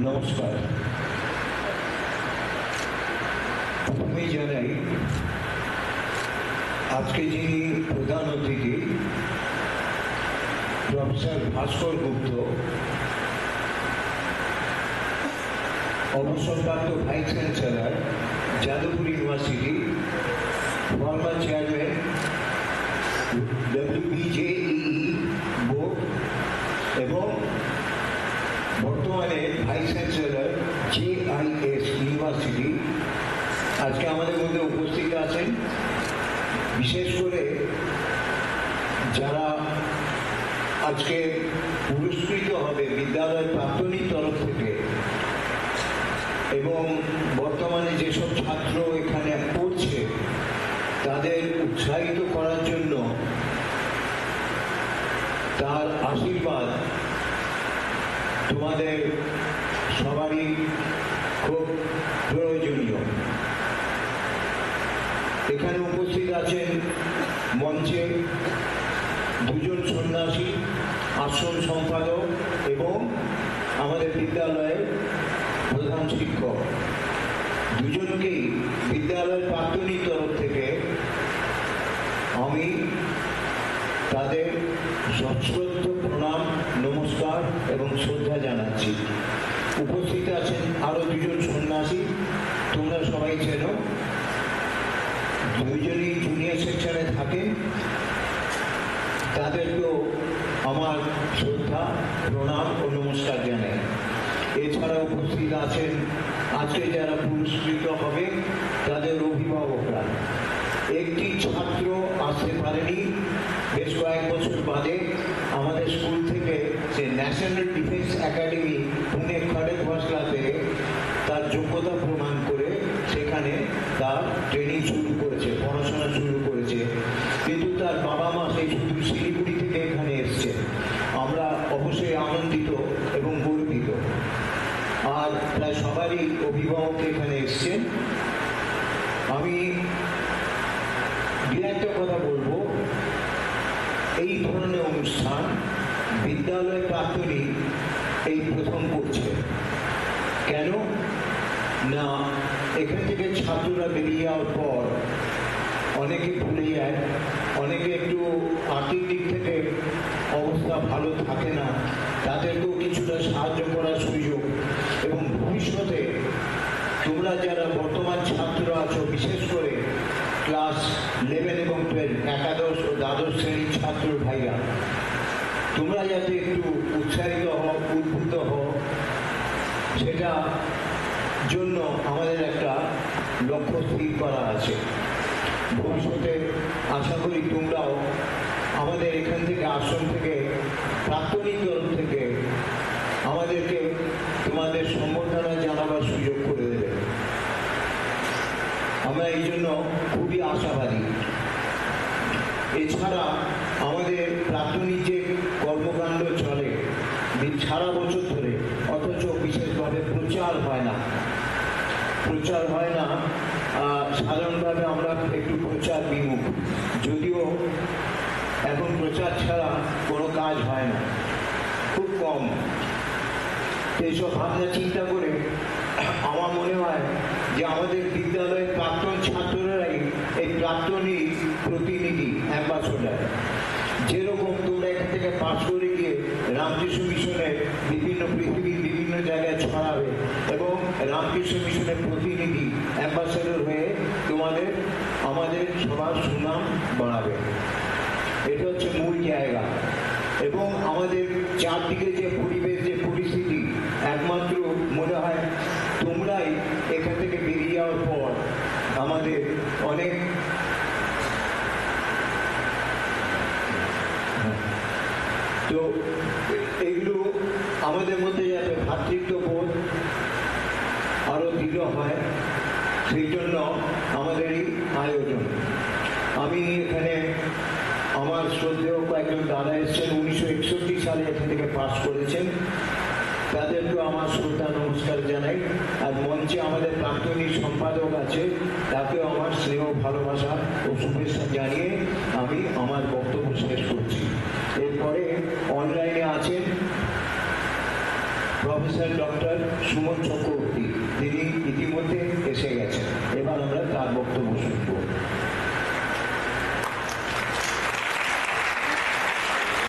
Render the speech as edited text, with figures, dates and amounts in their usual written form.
নমস্কার। প্রথমে জানাই আজকে যিনি প্রধান অতিথি প্রফেসর ভাস্কর গুপ্ত, অবসরপ্রাপ্ত vice chancellor, Jadavpur university, former chairman WBJEE board এবং বর্তমানে ভাইস চ্যান্সেলর JIS ইউনিভার্সিটি আজকে আমাদের মধ্যে উপস্থিত আছেন। বিশেষ করে যারা আজকে পুরস্কৃত হবে বিদ্যালয় প্রাক্তনীর তরফ থেকে এবং বর্তমানে যেসব ছাত্র এখানে পড়ছে তাদের উৎসাহিত করার জন্য তার আশীর্বাদ তোমাদের সবারই খুব প্রয়োজনীয়। এখানে উপস্থিত আছেন মঞ্চে দুজন সন্ন্যাসী, আশ্রম সম্পাদক এবং আমাদের বিদ্যালয়ের প্রধান শিক্ষক। দুজনকেই বিদ্যালয়ের প্রাক্তনীর তরফ থেকে আমি তাদের সশ্রদ্ধ প্রণাম, নমস্কার এবং শ্রদ্ধা জানাচ্ছি। উপস্থিত আছেন আরো দুজন সন্ন্যাসী, তোমরা সবাই চেনো, দুইজনই জুনিয়র সেকশনে থাকেন, তাদেরকেও আমার শ্রদ্ধা, প্রণাম ও নমস্কার জানাই। এছাড়া উপস্থিত আছেন আজকে যারা পুরস্কৃত হবে তাদের অভিভাবকরা। একটি ছাত্র আসতে পারেনি, বেশ কয়েক বছর বাদে আমাদের স্কুল থেকে সে ন্যাশনাল ডিফেন্স একাডেমি পুনে খড়গপুরে তার যোগ্যতা প্রমাণ করে সেখানে তার ট্রেনিং শুরু করেছে, পড়াশোনা শুরু করেছে, কিন্তু তার বাবা মা সেই শুধু শিলিগুড়ি থেকে এখানে এসছে। আমরা অবশ্যই আনন্দিত এবং গর্বিত। আর প্রায় সবারই অভিভাবক এখানে এসছেন। আমি দু একটা কথা বলবো। এই ধরনের অনুষ্ঠান বিদ্যালয় প্রাক্তনী এই প্রথম করছে। কেন না, এখান থেকে ছাত্ররা বেরিয়ে যাওয়ার পর অনেকে ভুলে যায়, অনেকে একটু আর্থিক দিক থেকে অবস্থা ভালো থাকে না, তাদেরকেও কিছুটা সাহায্য করার সুযোগ। এবং ভবিষ্যতে তোমরা যারা বর্তমান ছাত্র আছো, বিশেষ করে ক্লাস 11 এবং 12, একাদশ ও দ্বাদশ শ্রেণীর ছাত্র ভাইরা, তোমরা যাতে একটু উৎসাহিত হও, উদ্বুদ্ধ হও, সেটা জন্য আমাদের একটা লক্ষ্য স্থির করা আছে। ভবিষ্যতে আশা করি তোমরাও আমাদের এখান থেকে, আশ্রম থেকে, প্রাক্তনীর তরফ থেকে আমাদেরকে তোমাদের সম্বর্ধনা জানাবার সুযোগ করে দেবে। আমরা এই জন্য খুবই আশাবাদী। এছাড়া আমাদের প্রাক্তনীর যে কর্মকাণ্ড চলে সারা বছর ধরে, অথচ বিশেষভাবে প্রচার হয় না। সাধারণভাবে আমরা একটু প্রচার বিমুখ, যদিও এখন প্রচার ছাড়া কোনো কাজ হয় না, খুব কম। এইসব ভাবনা চিন্তা করে আমার মনে হয় যে আমাদের বিদ্যালয়ের প্রাক্তন ছাত্ররাই এই প্রাক্তনী প্রতিনিধি, অ্যাম্বাসেডর। যেরকম তোমরা এখান থেকে পাশ করে গিয়ে রামকৃষ্ণ মিশনের পৃথিবীর বিভিন্ন জায়গায় ছড়াবে এবং রামকৃষ্ণ মিশনের প্রতিনিধি, অ্যাম্বাসেডর হয়ে তোমাদের আমাদের সবার সুনাম বাড়াবে। এটা হচ্ছে মূল জায়গা। এবং আমাদের চারদিকে যে পরিবেশ, যে পরিস্থিতি, একমাত্র মনে হয় তোমরাই এখান থেকে বেরিয়ে যাওয়ার পর আমাদের অনেক তো এগুলো আমাদের মধ্যে যাতে ভ্রাতৃত্ববোধ আরো দৃঢ় হয়, সেই জন্য আমাদের এই আয়োজন। আমি এখানে আমার শ্রদ্ধেয় কয়েকজন দাদা এসেছেন, 1961 সালে এখান থেকে পাস করেছেন, তাদেরকেও আমার শ্রদ্ধা নমস্কার জানাই। আর মঞ্চে আমাদের প্রাক্তনী সম্পাদক আছে, তাকেও আমার স্নেহ, ভালোবাসা ও শুভেচ্ছা জানিয়ে আমি আমার বক্তব্য শেষ করছি। এরপরে অনলাইনে আছেন প্রফেসর ডক্টর সুমন চক্রবর্তী, তিনি ইতিমধ্যে এসে গেছেন। এবার আমরা তার বক্তব্য শুনবো।